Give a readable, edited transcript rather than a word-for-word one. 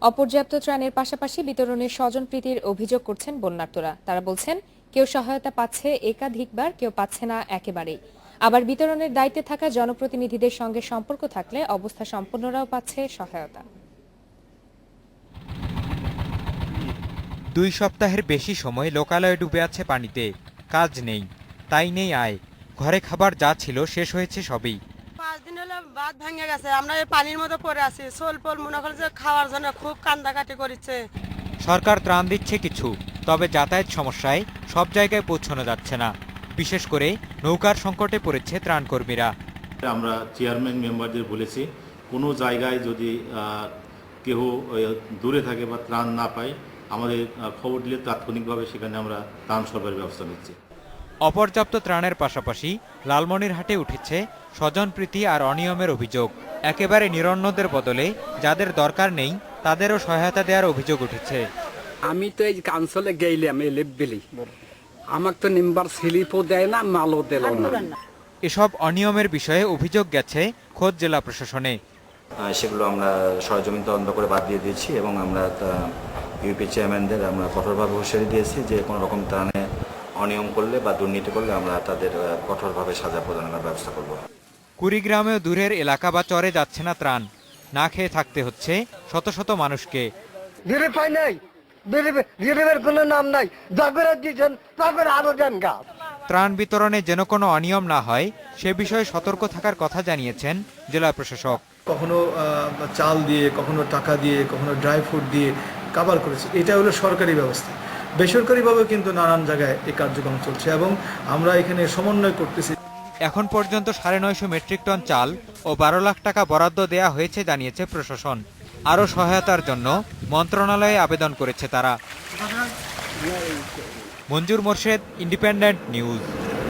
অপর্যাপ্ত ত্রাণের পাশাপাশি বিতরণের স্বজনপ্রীতির অভিযোগ করছেন বন্যার্তরা। তারা বলছেন, কেউ সহায়তা পাচ্ছে একাধিকবার, কেউ পাচ্ছে না একেবারেই। আবার বিতরণের দায়িত্বে থাকা জনপ্রতিনিধিদের সঙ্গে সম্পর্ক থাকলে অবস্থা সম্পন্নরাও পাচ্ছে সহায়তা। 2 সপ্তাহের বেশি সময় লোকালয়ে ডুবে আছে পানিতে, কাজ নেই, তাই নেই আয়। ঘরে খাবার যা ছিল শেষ হয়েছে সবই। 5 দিন হলো বাঁধ ভেঙে গেছে, আমরা এই পানির মধ্যে পড়ে আছি। সোলপল মনে করে যে খাওয়ার জন্য খুব কান্দাকাটি করছে। সরকার ত্রাণ দিচ্ছে কিছু, তবে যাতায়াত সমস্যায় সব জায়গায় পৌঁছানো যাচ্ছে না। বিশেষ করে নৌকার সংকটে পড়েছে ত্রাণকর্মীরা। আমরা চেয়ারম্যান মেম্বারদের বলেছি, কোনো জায়গায় যদি কেউ দূরে থাকে বা ত্রাণ না পায়, আমাদের খবর দিলে তাৎক্ষণিকভাবে সেখানে আমরা ত্রাণ সরবরাহের ব্যবস্থা নিচ্ছি। অপর্যাপ্ত ত্রাণের পাশাপাশি লালমনিরহাটে উঠেছে স্বজনপ্রীতি আর অনিয়মের অভিযোগ। একেবারে নিরন্নদের বদলে যাদের দরকার নেই তাদেরও সহায়তা দেওয়ার অভিযোগ উঠেছে। আমি তো এই কাউন্সিলে গেলাম এই লেববেলি, আমাকে তো নিম্বার স্লিপও দেয় না, মালও দিল না। এসব অনিয়মের বিষয়ে অভিযোগ গেছে খোদ জেলা প্রশাসনে। সেগুলো আমরা সরজমিন তদন্ত করে বাদ দিয়ে দিয়েছি এবং আমরা ইউপি চেয়ারম্যানদের আমরা কঠোরভাবে হুঁশিয়ারি দিয়েছি যে কোনো রকম ত্রাণে অনিয়ম করলে বা দুর্নীতি করলে আমরা তাদের কঠোরভাবে সাজা প্রদানের ব্যবস্থা করব। কুড়িগ্রামেও দূরের এলাকা বা চরে যাচ্ছে না ত্রাণ। না খেয়ে থাকতে হচ্ছে শত শত মানুষকে। কোনো নাম নাই, আরো দেন গা। ত্রাণ বিতরণে যেন কোনো অনিয়ম না হয় সে বিষয়ে সতর্ক থাকার কথা জানিয়েছেন জেলা প্রশাসক। কখনো চাল দিয়ে, কখনো টাকা দিয়ে, কখনো ড্রাই ফ্রুট দিয়ে কাভার করেছে। এটা হলো সরকারি ব্যবস্থা। বেসরকারিভাবেও কিন্তু নানান জায়গায় এই কার্যক্রম চলছে এবং আমরা এখানে সমন্বয় করতেছি। এখন পর্যন্ত 950 মেট্রিক টন চাল ও 12 লাখ টাকা বরাদ্দ দেয়া হয়েছে জানিয়েছে প্রশাসন। আরও সহায়তার জন্য মন্ত্রণালয়ে আবেদন করেছে তারা। মঞ্জুর মোর্শেদ, ইন্ডিপেন্ডেন্ট নিউজ।